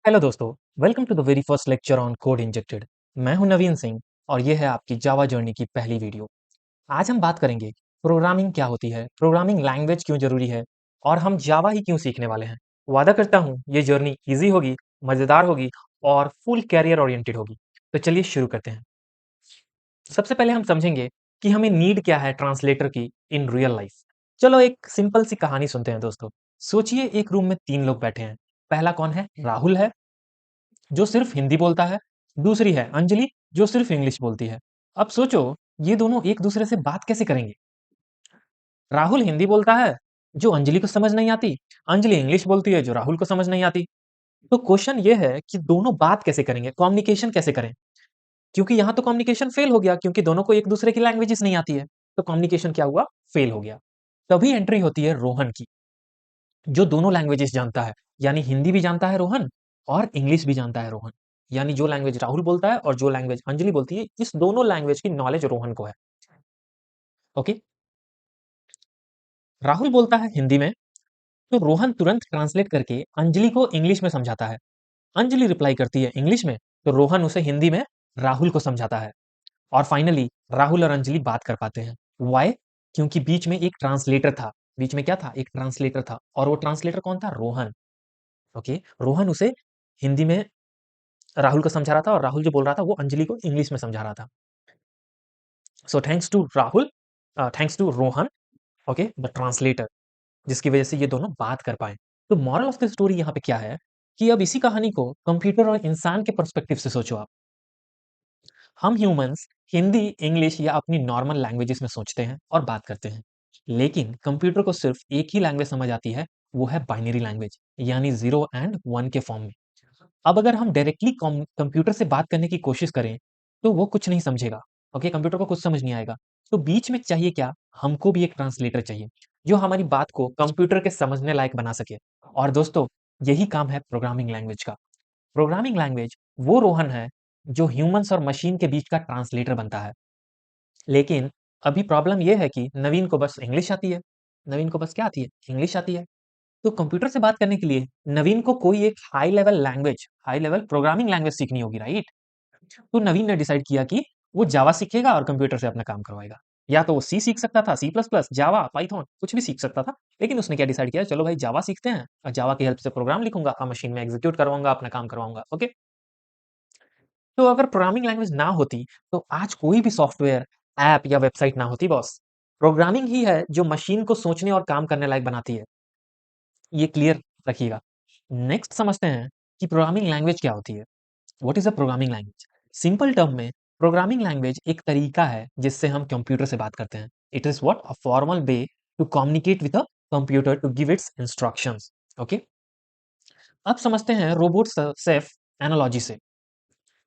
Hello दोस्तों, welcome to the very first lecture on code injected. मैं हूं नवीन सिंह और ये है आपकी जावा जर्नी की पहली वीडियो। आज हम बात करेंगे प्रोग्रामिंग क्या होती है, प्रोग्रामिंग लैंग्वेज क्यों जरूरी है और हम जावा ही क्यों सीखने वाले हैं। वादा करता हूं ये जर्नी इजी होगी, मजेदार होगी और फुल कैरियर ओरिएंटेड होगी। तो चलिए शुरू करते हैं। सबसे पहले हम समझेंगे कि हमें नीड क्या है ट्रांसलेटर की इन रियल लाइफ। चलो एक सिंपल सी कहानी सुनते हैं दोस्तों। सोचिए एक रूम में तीन लोग बैठे हैं। पहला कौन है? राहुल है जो सिर्फ हिंदी बोलता है। दूसरी है अंजलि जो सिर्फ इंग्लिश बोलती है। अब सोचो ये दोनों एक दूसरे से बात कैसे करेंगे? राहुल हिंदी बोलता है जो अंजलि को समझ नहीं आती। अंजलि इंग्लिश बोलती है जो राहुल को समझ नहीं आती। तो क्वेश्चन ये है कि दोनों बात कैसे करेंगे, कम्युनिकेशन कैसे करें? क्योंकि यहां तो कम्युनिकेशन फेल हो गया क्योंकि दोनों को एक दूसरे की लैंग्वेजेस नहीं आती है। तो कम्युनिकेशन क्या हुआ? फेल हो गया। तभी एंट्री होती है रोहन की, जो दोनों लैंग्वेजेस जानता है। यानी हिंदी भी जानता है रोहन और इंग्लिश भी जानता है रोहन। यानी जो लैंग्वेज राहुल बोलता है और जो लैंग्वेज अंजलि बोलती है, इस दोनों लैंग्वेज की नॉलेज रोहन को है। ओके। राहुल बोलता है हिंदी में, तो रोहन तुरंत ट्रांसलेट करके अंजलि को इंग्लिश में समझाता है। अंजलि रिप्लाई करती है इंग्लिश में, तो रोहन उसे हिंदी में राहुल को समझाता है। और फाइनली राहुल और अंजलि बात कर पाते हैं। वाई? क्योंकि बीच में एक ट्रांसलेटर था। बीच में क्या था? एक ट्रांसलेटर था। और वो ट्रांसलेटर कौन था? रोहन। ओके। रोहन उसे हिंदी में राहुल को समझा रहा था और राहुल जो बोल रहा था वो अंजलि को इंग्लिश में समझा रहा था। So thanks to Rahul, thanks to Rohan, okay, the translator, जिसकी वजह से ये दोनों बात कर पाए। तो मॉरल ऑफ द स्टोरी यहाँ पे क्या है कि अब इसी कहानी को कंप्यूटर और इंसान के पर्सपेक्टिव से सोचो आप। हम ह्यूमंस हिंदी, इंग्लिश या अपनी नॉर्मल लैंग्वेजेस में सोचते हैं और बात करते हैं, लेकिन कंप्यूटर को सिर्फ एक ही लैंग्वेज समझ आती है, वो है बाइनरी लैंग्वेज, यानी 0 और 1 के फॉर्म में। अब अगर हम डायरेक्टली कंप्यूटर से बात करने की कोशिश करें तो वो कुछ नहीं समझेगा। ओके, कंप्यूटर को कुछ समझ नहीं आएगा। तो बीच में चाहिए क्या? हमको भी एक ट्रांसलेटर चाहिए जो हमारी बात को कंप्यूटर के समझने लायक बना सके। और दोस्तों, यही काम है प्रोग्रामिंग लैंग्वेज का। प्रोग्रामिंग लैंग्वेज वो रोहन है जो ह्यूमंस और मशीन के बीच का ट्रांसलेटर बनता है। लेकिन अभी प्रॉब्लम यह है कि नवीन को बस इंग्लिश आती है। नवीन को बस क्या आती है? इंग्लिश आती है। तो कंप्यूटर से बात करने के लिए नवीन को कोई एक high level language, high level programming language सीखनी होगी, राइट? तो नवीन ने डिसाइड किया कि वो जावा सीखेगा और कंप्यूटर से अपना काम करवाएगा। या तो वो सी सीख सकता था, सी प्लस प्लस, जावा, पाइथन, कुछ भी सीख सकता था। लेकिन उसने क्या डिसाइड किया? चलो भाई जावा सीखते हैं और जावा की हेल्प से प्रोग्राम लिखूंगा और मशीन में एग्जीक्यूट करवाऊंगा, अपना काम करवाऊंगा। ओके। तो अगर प्रोग्रामिंग लैंग्वेज ना होती तो आज कोई भी सॉफ्टवेयर, ऐप या वेबसाइट ना होती बॉस। प्रोग्रामिंग ही है जो मशीन को सोचने और काम करने लायक बनाती है। ये क्लियर रखिएगा। नेक्स्ट समझते हैं कि प्रोग्रामिंग लैंग्वेज क्या होती है। What is a programming language? Simple term में प्रोग्रामिंग लैंग्वेज एक तरीका है जिससे हम कंप्यूटर से बात करते हैं। It is what a formal way to communicate with a computer to give its instructions. Okay. अब समझते हैं रोबोट सेफ एनालॉजी से।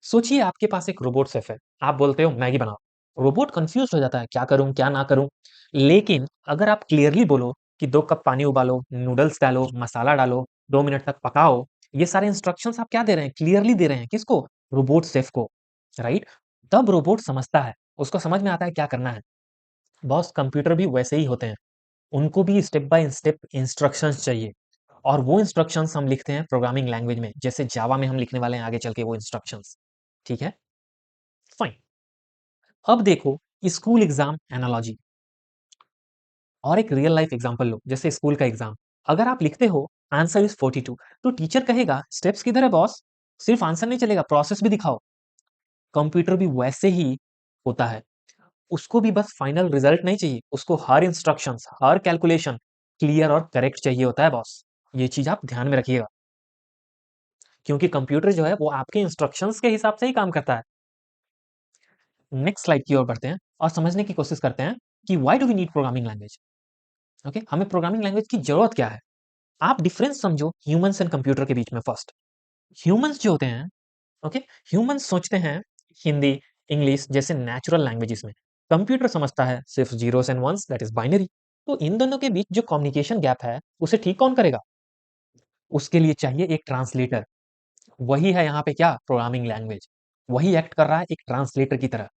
सोचिए आपके पास एक रोबोट शेफ है। आप बोलते हो मैगी बनाओ। रोबोट कंफ्यूज हो जाता है, क्या करूं क्या ना करूं। लेकिन अगर आप क्लियरली बोलो कि 2 कप पानी उबालो, नूडल्स डालो, मसाला डालो, 2 मिनट तक पकाओ, ये सारे इंस्ट्रक्शंस आप क्या दे रहे हैं? क्लियरली दे रहे हैं। किसको? रोबोट शेफ को, राइट? तब रोबोट समझता है, उसको समझ में आता है क्या करना है। बॉस, कंप्यूटर भी वैसे ही होते हैं। उनको भी स्टेप बाय स्टेप इंस्ट्रक्शंस चाहिए और वो इंस्ट्रक्शंस हम लिखते हैं प्रोग्रामिंग लैंग्वेज में, जैसे जावा में हम लिखने वाले हैं आगे चल के वो इंस्ट्रक्शंस। ठीक है, फाइन। अब देखो स्कूल एग्जाम एनालॉजी और एक रियल लाइफ एग्जांपल लो, जैसे स्कूल का एग्जाम। अगर आप लिखते हो आंसर इज 42, तो टीचर कहेगा स्टेप्स किधर है बॉस? सिर्फ आंसर नहीं चलेगा, प्रोसेस भी दिखाओ। कंप्यूटर भी वैसे ही होता है। उसको भी बस फाइनल रिजल्ट नहीं चाहिए, उसको हर इंस्ट्रक्शंस, हर कैलकुलेशन क्लियर और करेक्ट चाहिए होता है बॉस। ये चीज आप ध्यान में रखिएगा, क्योंकि कंप्यूटर जो है वो आपके इंस्ट्रक्शंस के हिसाब से ही काम करता है। नेक्स्ट स्लाइड की ओर बढ़ते हैं और समझने की कोशिश करते हैं कि why do we need programming language. Okay, हमें प्रोग्रामिंग लैंग्वेज की जरूरत क्या है? आप डिफरेंस समझो ह्यूमंस एंड कंप्यूटर के बीच में। फर्स्ट, ह्यूमंस जो होते हैं, ओके, ह्यूमंस सोचते हैं हिंदी, इंग्लिश जैसे नेचुरल लैंग्वेजेस में। कंप्यूटर समझता है सिर्फ zeros and ones, that is binary. तो इन दोनों के बीच जो कम्युनिकेशन गैप है उसे ठीक कौन करेगा? उसके लिए चाहिए एक ट्रांसलेटर। वही है यहाँ पे क्या? Programming language. वही एक्ट कर रहा है एक ट्रांसलेटर की तरह।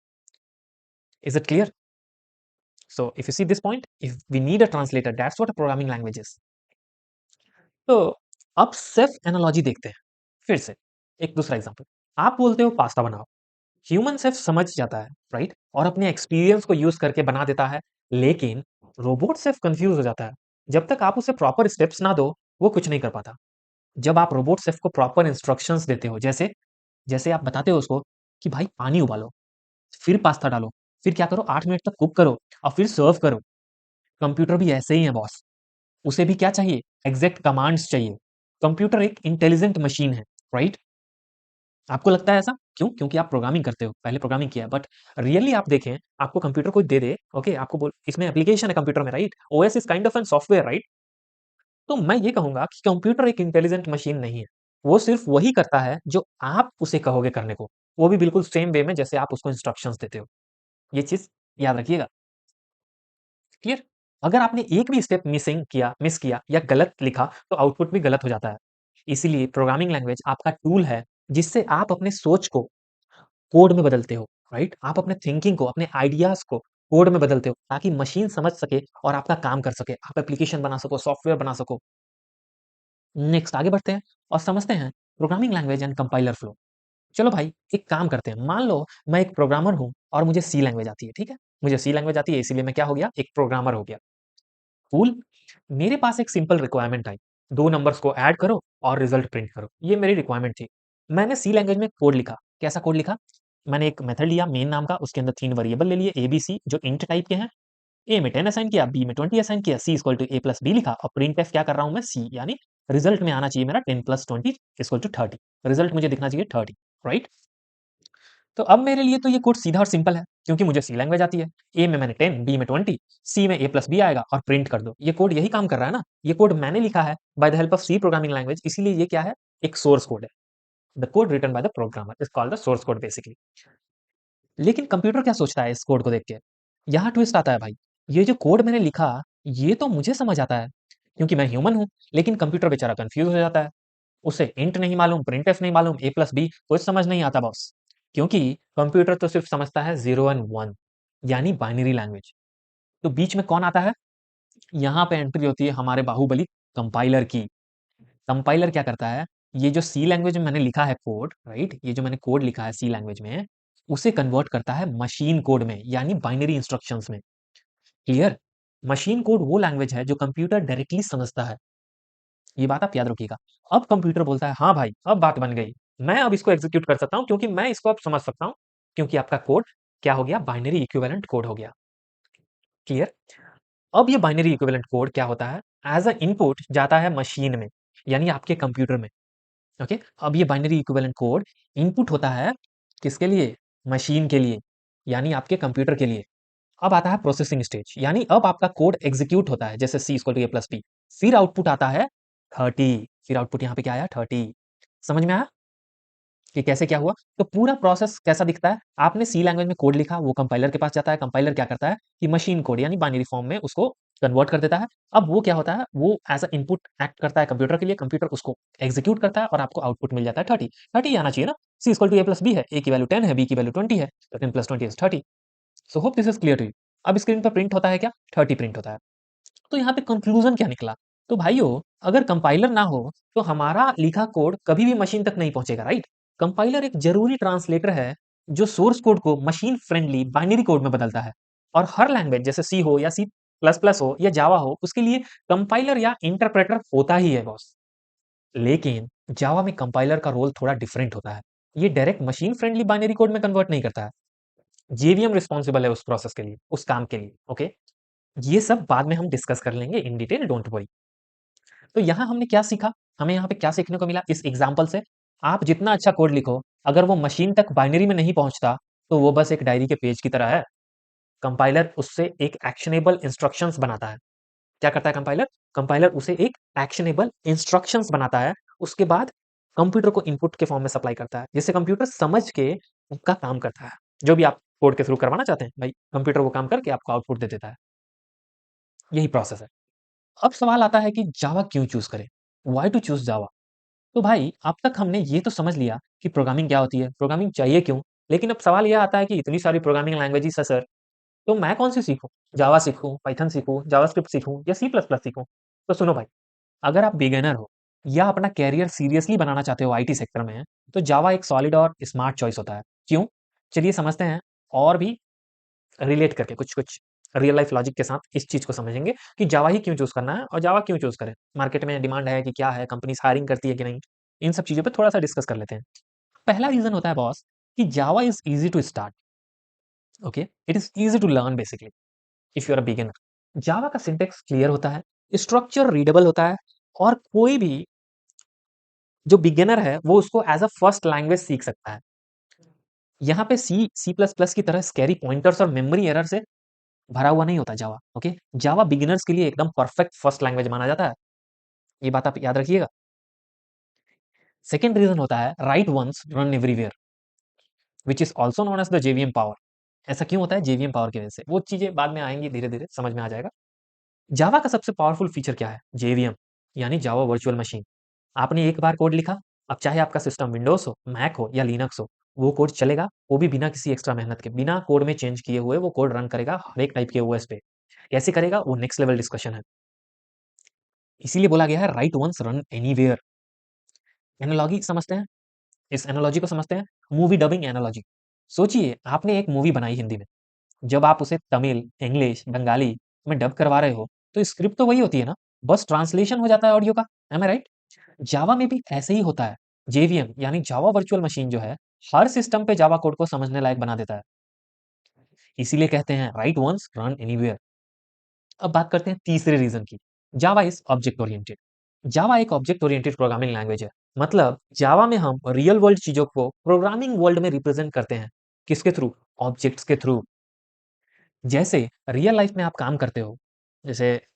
Is it clear? So if you see this point, if we need a translator, that's what a programming language is. तो अब सेल्फ एनालॉजी देखते हैं। फिर से एक दूसरा एग्जांपल, आप बोलते हो पास्ता बनाओ, ह्यूमन शेफ समझ जाता है, राइट, और अपने एक्सपीरियंस को यूज करके बना देता है, लेकिन रोबोट शेफ कंफ्यूज हो जाता है। जब तक आप उसे प्रॉपर स्टेप्स ना दो, वो कुछ नहीं कर पाता। जब आप रोबोट शेफ को प्रॉपर इंस्ट्रक्शंस देते हो, जैसे जैसे आप बताते हो उसको कि भाई पानी उबालो, फिर पास्ता डालो, फिर क्या करो, 8 मिनट तक कुक करो और फिर सर्व करो। कंप्यूटर भी ऐसे ही है बॉस। उसे भी क्या चाहिए, एग्जैक्ट कमांड्स चाहिए। कंप्यूटर एक इंटेलिजेंट मशीन है, राइट। आपको लगता है ऐसा क्यों? क्योंकि आप प्रोग्रामिंग करते हो, पहले प्रोग्रामिंग किया है, बट रियली आप देखें, आपको कंप्यूटर कोई दे दे, ओके, आपको बोल इसमें एप्लीकेशन है कंप्यूटर में, right, OS is kind of an software, right. तो मैं ये कहूंगा कि कंप्यूटर एक इंटेलिजेंट मशीन नहीं है। वो सिर्फ वही करता है जो आप उसे कहोगे करने को, वो भी बिल्कुल सेम वे में जैसे आप उसको इंस्ट्रक्शंस देते हो। ये चीज याद रखिएगा। क्लियर? अगर आपने एक भी स्टेप मिस किया या गलत लिखा, तो आउटपुट भी गलत हो जाता है। इसीलिए प्रोग्रामिंग लैंग्वेज आपका टूल है, जिससे आप अपने सोच को कोड में बदलते हो, राइट? आप अपने थिंकिंग को, अपने आइडियाज को कोड में बदलते हो, ताकि मशीन समझ सके और आपका काम कर सके, आप एप्लीकेशन बना सको, सॉफ्टवेयर बना सको। नेक्स्ट आगे बढ़ते हैं और समझते हैं programming language and compiler flow. चलो भाई, एक काम करते हैं, मान लो मैं एक प्रोग्रामर हूँ और मुझे सी लैंग्वेज आती है, ठीक है? मुझे सी लैंग्वेज आती है, इसीलिए मैं क्या हो गया, एक प्रोग्रामर हो गया। कूल। मेरे पास एक सिंपल रिक्वायरमेंट आई, दो नंबर्स को ऐड करो और रिजल्ट प्रिंट करो, ये मेरी रिक्वायरमेंट थी। मैंने सी लैंग्वेज में कोड लिखा। कैसा कोड लिखा? मैंने एक मेथड लिया मेन नाम का, उसके अंदर 3 वेरिएबल ले लिए ए बी सी, जो इंट टाइप के हैं। ए में 10 असाइन किया, बी में 20 असाइन किया, C equal to A plus B लिखा, और प्रिंट एफ क्या कर रहा हूं मैं, सी, यानी रिजल्ट में आना चाहिए मेरा 10 प्लस 20 इक्वल टू 30। रिजल्ट मुझे दिखना चाहिए 30, राइट। तो अब मेरे लिए तो ये कोड सीधा और सिंपल है, क्योंकि मुझे सी लैंग्वेज आती है। ए में मैंने 10, बी में 20, सी में ए प्लस बी आएगा और प्रिंट कर दो। ये कोड यही काम कर रहा है ना। ये कोड मैंने लिखा है by the help of C programming language, इसीलिए ये क्या है, एक सोर्स कोड है। The code written by the programmer is called the source code basically. लेकिन कंप्यूटर क्या सोचता है इस कोड को देख के? यहाँ ट्विस्ट आता है भाई। ये जो कोड मैंने लिखा, ये तो मुझे समझ आता है, क्योंकि मैं ह्यूमन हूँ, लेकिन कंप्यूटर बेचारा कंफ्यूज हो जाता है। उसे इंट नहीं मालूम, प्रिंटफ नहीं मालूम, ए प्लस बी कुछ समझ नहीं आता बॉस। क्योंकि कंप्यूटर तो सिर्फ समझता है 0 एंड 1, यानी बाइनरी लैंग्वेज। तो बीच में कौन आता है? यहाँ पे एंट्री होती है हमारे बाहुबली कंपाइलर की। कंपाइलर क्या करता है, ये जो सी लैंग्वेज में मैंने लिखा है कोड, राइट, ये जो मैंने कोड लिखा है सी लैंग्वेज में, उसे कन्वर्ट करता है मशीन कोड में, यानी बाइनरी इंस्ट्रक्शंस में। क्लियर? मशीन कोड वो लैंग्वेज है जो कंप्यूटर डायरेक्टली समझता है। ये बात आप याद रखिएगा। अब कंप्यूटर बोलता है, हाँ भाई, अब बात बन गई, मैं अब इसको एग्जीक्यूट कर सकता हूँ, क्योंकि मैं इसको अब समझ सकता हूँ, क्योंकि आपका कोड क्या हो गया, बाइनरी इक्विवेलेंट कोड हो गया। क्लियर? अब ये बाइनरी इक्विवेलेंट कोड क्या होता है, एज अ इनपुट जाता है मशीन में, यानी आपके कंप्यूटर में। ओके, अब ये बाइनरी इक्विवेलेंट कोड इनपुट होता है किसके लिए, मशीन के लिए, यानी आपके कंप्यूटर के लिए। अब आता है प्रोसेसिंग स्टेज, यानी अब आपका कोड एग्जीक्यूट होता है, जैसे C equal to A plus B. फिर आउटपुट आता है 30। फिर आउटपुट यहाँ पे क्या आया, 30। समझ में आया कि कैसे क्या हुआ? तो पूरा प्रोसेस कैसा दिखता है, आपने सी लैंग्वेज में कोड लिखा, वो कंपाइलर के पास जाता है, कंपाइलर क्या करता है कि मशीन कोड यानी बाइनरी फॉर्म में उसको कन्वर्ट कर देता है। अब वो क्या होता है, वो एज अ इनपुट एक्ट करता है कंप्यूटर के लिए, कंप्यूटर उसको एग्जीक्यूट करता है और आपको आउटपुट मिल जाता है 30। 30 आना चाहिए ना, C equal to A plus B है, ए की वैल्यू 10 है, बी की वैल्यू 20 है, तो 10 plus 20 is 30। So hope this is clear to you. अब स्क्रीन पर प्रिंट होता है क्या, 30 प्रिंट होता है। तो यहाँ पे कंक्लूजन क्या निकला? तो भाइयों, अगर कंपाइलर ना हो, तो हमारा लिखा कोड कभी भी मशीन तक नहीं पहुंचेगा, राइट। कंपाइलर एक जरूरी ट्रांसलेटर है, जो सोर्स कोड को मशीन फ्रेंडली बाइनरी कोड में बदलता है। और हर लैंग्वेज, जैसे सी हो या सी प्लस प्लस हो या जावा हो, उसके लिए कंपाइलर या इंटरप्रेटर होता ही है बॉस। लेकिन जावा में कंपाइलर का रोल थोड़ा डिफरेंट होता है। ये direct machine friendly binary code में कन्वर्ट नहीं करता है। जेवीएम रिस्पॉन्सिबल है उस प्रोसेस के लिए, उस काम के लिए, ओके। ये सब बाद में हम डिस्कस कर लेंगे इन डिटेल, डोंट वरी। तो यहाँ हमने क्या सीखा, हमें यहाँ पे क्या सीखने को मिला इस एग्जाम्पल से? आप जितना अच्छा कोड लिखो, अगर वो मशीन तक बाइनरी में नहीं पहुंचता, तो वो बस एक डायरी के पेज की तरह है। कंपाइलर उससे एक एक्शनेबल इंस्ट्रक्शंस बनाता है। क्या करता है कंपाइलर? कंपाइलर उसे एक एक्शनेबल इंस्ट्रक्शंस बनाता है। उसके बाद कंप्यूटर को इनपुट के फॉर्म में सप्लाई करता है, जिससे कंप्यूटर समझ के उसका काम करता है। जो भी आप कोड के थ्रू करवाना चाहते हैं भाई, कंप्यूटर वो काम करके आपको आउटपुट दे देता है। यही प्रोसेस है। अब सवाल आता है कि जावा क्यों चूज करें, वाई टू चूज जावा? तो भाई, अब तक हमने ये तो समझ लिया कि प्रोग्रामिंग क्या होती है, प्रोग्रामिंग चाहिए क्यों। लेकिन अब सवाल यह आता है कि इतनी सारी प्रोग्रामिंग लैंग्वेजेस है सर, तो मैं कौन सी सीखूं? जावा सीखूं, पाइथन सीखूं, जावास्क्रिप्ट सीखूं या सी प्लस प्लस सीखूं? तो सुनो भाई, अगर आप बिगिनर हो, या अपना कैरियर सीरियसली बनाना चाहते हो आईटी सेक्टर में, तो जावा एक सॉलिड और स्मार्ट चॉइस होता है। क्यों? चलिए समझते हैं, और भी रिलेट करके कुछ-कुछ रियल लाइफ लॉजिक के साथ इस चीज़ को समझेंगे कि जावा ही क्यों चूज़ करना है और जावा क्यों चूज़ करें? मार्केट में डिमांड है कि क्या है? कंपनीज़ हायरिंग करती है कि नहीं? इन सब चीज़ों पे थोड़ा-सा डिस्कस कर लेते हैं। पहला रीज़न होता है बॉस कि Java is easy to start, okay? It is easy to learn basically if you are a beginner. Java का सिंटैक्स क्लियर होता है, स्ट्रक्चर रीडेबल होता है और कोई भी जो बिगिनर है वो उसको एज़ अ फर्स्ट लैंग्वेज सीख सकता है। यहाँ पे सी प्लस प्लस की तरह स्कैरी पॉइंटर्स और मेमोरी एरर से भरा हुआ नहीं होता जावा, ओके? जावा बिगिनर्स के लिए एकदम परफेक्ट फर्स्ट लैंग्वेज माना जाता है। ये बात आप याद रखिएगा। सेकंड रीज़न होता है write once run everywhere which is also known as the JVM power. ऐसा क्यों होता है? जेवीएम पावर की वजह से। वो चीज़ें बाद में आएँगी, धीरे-धीरे समझ में आ जाएगा। जावा का सबसे पावरफुल फीचर क्या है? जेवीएम, यानी जावा वर्चुअल मशीन। आपने एक बार कोड लिखा, अब चाहे आपका सिस्टम विंडोज़ हो, मैक हो या लिनक्स हो, वो कोड चलेगा, वो भी बिना किसी एक्स्ट्रा मेहनत के, बिना कोड में चेंज किए हुए वो कोड रन करेगा हर एक टाइप के ओएस पे। कैसे करेगा? वो नेक्स्ट लेवल डिस्कशन है। इसीलिए बोला गया है write once run anywhere. Analogy समझते हैं? इस एनालॉजी को समझते हैं? Movie dubbing analogy. सोचिए आपने एक मूवी बनाई हिंदी में, जब आप उसे तमिल, इंग्लिश, बंगाली में डब करवा रहे हो, तो स्क्रिप्ट तो वही होती है ना, बस ट्रांसलेशन हो जाता है ऑडियो का। एम आई राइट? जावा में भी ऐसे ही होता है। जेवीएम यानी जावा वर्चुअल मशीन जो है, हर सिस्टम पे जावा कोड को समझने लायक बना देता है। इसीलिए कहते हैं राइट वन्स रन एनीवेयर। अब बात करते हैं तीसरे रीजन की। Java is object oriented. Java एक ऑब्जेक्ट ओरिएंटेड प्रोग्रामिंग लैंग्वेज है। मतलब जावा में हम रियल वर्ल्ड चीजों को प्रोग्रामिंग वर्ल्ड में रिप्रेजेंट करते हैं। किसके थ्रू? ऑब्जेक्ट्स के थ्रू। जैसे रियल लाइफ में आप काम करते हो, जैसे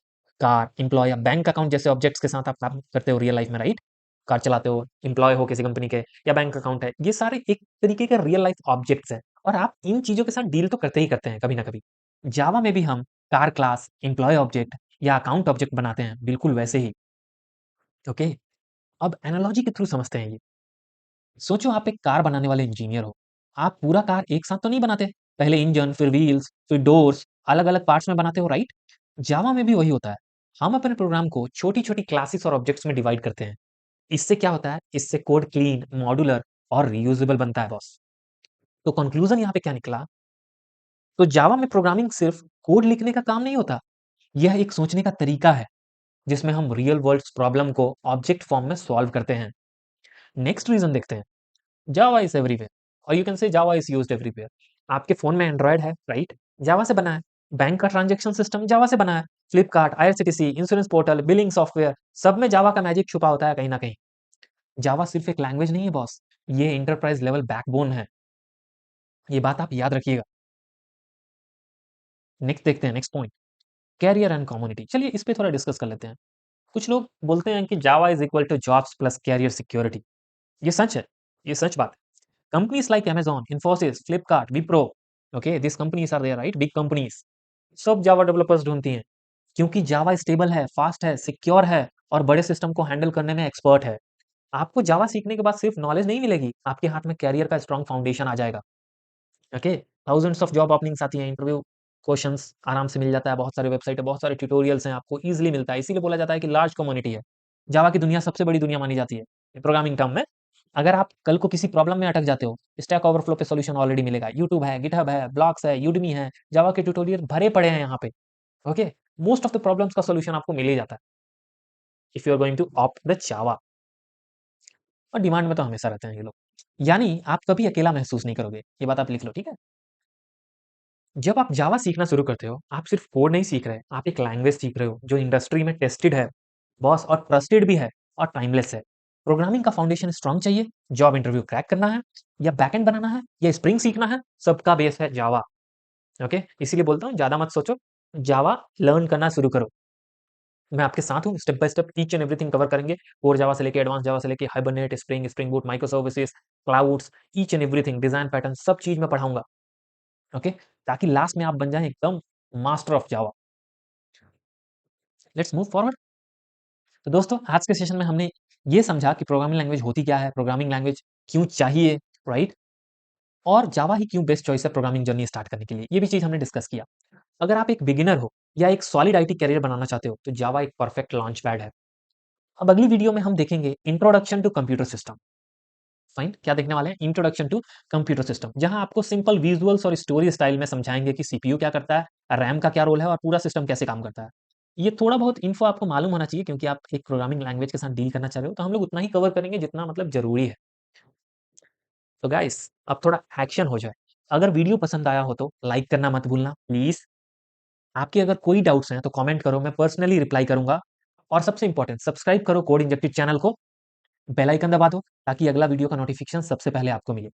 कार, एम्प्लॉय या बैंक अकाउंट जैसे ऑब्जेक्ट्स के साथ आप काम करते हो रियल लाइफ में, राइट? कार चलाते हो, एम्प्लॉय हो किसी कंपनी के, या बैंक अकाउंट है, ये सारे एक तरीके के रियल लाइफ ऑब्जेक्ट्स हैं और आप इन चीजों के साथ डील तो करते ही करते हैं कभी ना कभी। जावा में भी हम कार क्लास, एम्प्लॉय ऑब्जेक्ट या अकाउंट ऑब्जेक्ट बनाते हैं, बिल्कुल वैसे ही। ओके, अब एनालॉजी के थ्रू समझते हैं ये। सोचो आप एक कार बनाने वाले इंजीनियर हो। आप पूरा कार एक साथ तो नहीं बनाते। पहले इंजन, फिर व्हील्स, फिर डोर्स, अलग-अलग पार्ट्स में बनाते हो, राइट? जावा में भी वही होता है। हम अपने प्रोग्राम को छोटी-छोटी क्लासेस और ऑब्जेक्ट्स में डिवाइड करते हैं। इससे क्या होता है? इससे कोड क्लीन, मॉड्यूलर और रीयूजेबल बनता है बॉस। तो कंक्लूजन यहाँ पे क्या निकला? तो जावा में प्रोग्रामिंग सिर्फ कोड लिखने का काम नहीं होता। यह एक सोचने का तरीका है, जिसमें हम रियल वर्ल्ड प्रॉब्लम को ऑब्जेक्ट फॉर्म में सॉल्व करते हैं। नेक्स्ट रीजन देखते हैं। जावा इज एवरीवेयर, और you can say Java is used everywhere. आपके फोन में एंड्रॉयड है, राइट? जावा से बना है। बैंक का ट्रांजैक्शन सिस्टम जावा से बना है। Flipkart, IRCTC, insurance portal, billing software, सब में जावा का मैजिक छुपा होता है कहीं ना कहीं। जावा सिर्फ एक लैंग्वेज नहीं है बॉस, ये एंटरप्राइज लेवल बैकबोन है। ये बात आप याद रखिएगा। नेक्स्ट देखते हैं, next point, career and community. चलिए इस पे थोड़ा डिस्कस कर लेते हैं। कुछ लोग बोलते हैं कि Java is equal to jobs plus career security. ये सच है, ये सच बात है। Companies like Amazon, Infosys, Flipkart, Wipro, okay, these companies are there, right? Big companies. सब जावा डेवलपर्स ढूंढती हैं, क्योंकि जावा स्टेबल है, फास्ट है, सिक्योर है और बड़े सिस्टम को हैंडल करने में एक्सपर्ट है। आपको जावा सीखने के बाद सिर्फ नॉलेज नहीं मिलेगी, आपके हाथ में कैरियर का स्ट्रॉन्ग फाउंडेशन आ जाएगा। Okay, thousands of job openings आती हैं, इंटरव्यू क्वेश्चंस आराम से मिल जाता है, बहुत सारे वेबसाइट है, बहुत सारे ट्यूटोरियल्स हैं, आपको इजीली मिलता है। इसीलिए बोला जाता है कि लार्ज कम्युनिटी है। जावा की दुनिया सबसे बड़ी दुनिया मानी जाती है प्रोग्रामिंग टर्म में। अगर आप कल को किसी प्रॉब्लम में अटक जाते हो, स्टैक ओवरफ्लो पे सॉल्यूशन ऑलरेडी मिलेगा। यूट्यूब है, गिटहब है, ब्लॉग्स है, यूडमी है, जावा के ट्यूटोरियल भरे पड़े हैं यहाँ पे। Okay, most of the problems का सॉल्यूशन आपको मिल ही जाता है if you are going to opt the Java. और डिमांड में तो हमेशा रहते हैं ये लोग, यानी आप कभी अकेला महसूस नहीं करोगे। ये बात आप लिख लो, ठीक है? जब आप जावा सीखना शुरू करते हो, आप सिर्फ कोड नहीं सीख रहे, आप एक लैंग्वेज सीख रहे हो जो इंडस्ट्री में टेस्टेड है बॉस, और ट्रस्टेड भी है और टाइमलेस है। प्रोग्रामिंग का फाउंडेशन स्ट्रांग चाहिए, जॉब इंटरव्यू क्रैक करना है या बैकएंड बनाना है या स्प्रिंग सीखना है, सबका बेस है जावा। ओके, इसीलिए बोलता हूँ ज्यादा मत सोचो, जावा लर्न करना शुरू करो। मैं आपके साथ हूँ, step by step each and everything cover करेंगे। कोर जावा से लेके एडवांस जावा से लेके hibernate, spring, spring boot, micro services, clouds, each and everything, design pattern, सब चीज मैं पढ़ाऊंगा। ओके, ताकि लास्ट में आप बन जाएं एकदम master of Java. Let's move forward. तो दोस्तों आज के सेशन में हमने ये समझा कि प्रोग्रामिंग लैंग्वेज होती क्या है, प्रोग्रामिंग लैंग्वेज क्यों चाहिए, राइट? और जावा ही क्यों बेस्ट चॉइस है प्रोग्रामिंग जर्नी स्टार्ट करने के लिए, ये भी चीज हमने डिस्कस किया। अगर आप एक बिगिनर हो या एक सॉलिड आईटी करियर बनाना चाहते हो, तो जावा एक परफेक्ट लॉन्च पैड है। अब अगली वीडियो में हम देखेंगे introduction to computer system. Fine, क्या देखने वाले हैं? इंट्रोडक्शन टू कंप्यूटर सिस्टम, जहां आपको सिंपल विजुअल्स और स्टोरी स्टाइल में समझाएंगे कि सीपीयू क्या करता है, रैम का क्या रोल है और पूरा सिस्टम कैसे काम करता है। ये थोड़ा बहुत इन्फो आपको मालूम होना चाहिए, क्योंकि आप एक प्रोग्रामिंग लैंग्वेज के साथ डील करना चाह रहे हो, तो हम लोग उतना ही कवर करेंगे जितना मतलब जरूरी है। तो गाइस, अब थोड़ा एक्शन हो जाए। अगर वीडियो पसंद आया हो तो लाइक करना मत भूलना प्लीज। आपके अगर कोई डाउट्स हैं तो कमेंट करो, मैं पर्सनली रिप्लाई करूंगा। और सबसे इंपॉर्टेंट, सब्सक्राइब करो कोड इंजेक्टिव चैनल को, बेल आइकन दबा दो, ताकि अगला वीडियो का नोटिफिकेशन सबसे पहले आपको मिले।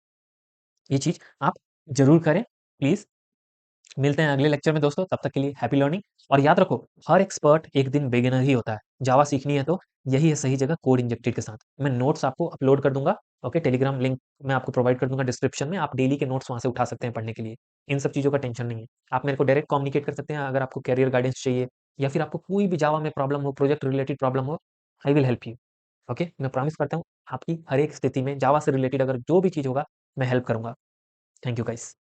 ये चीज आप जरूर करें प्लीज। मिलते हैं अगले लेक्चर में दोस्तों, तब तक के लिए हैप्पी लर्निंग। और याद रखो, हर एक्सपर्ट एक दिन बिगिनर ही होता है। जावा सीखनी है तो यही है सही जगह, कोड इंजेक्टेड के साथ। मैं नोट्स आपको अपलोड कर दूंगा। ओके, टेलीग्राम लिंक मैं आपको प्रोवाइड कर दूंगा डिस्क्रिप्शन में, आप डेली के नोट्स वहां से उठा सकते हैं पढ़ने के लिए। इन सब चीजों का टेंशन नहीं है। आप मेरे को डायरेक्ट कम्युनिकेट कर सकते हैं अगर आपको कैरियर गाइडेंस चाहिए, या फिर आपको कोई भी जावा में प्रॉब्लम हो, प्रोजेक्ट रिलेटेड प्रॉब्लम हो, I will help you. Okay, मैं प्रॉमिस करता हूँ आपकी हर एक स्थिति में जावा से रिलेटेड अगर जो भी चीज होगा, मैं हेल्प करूंगा। Thank you guys.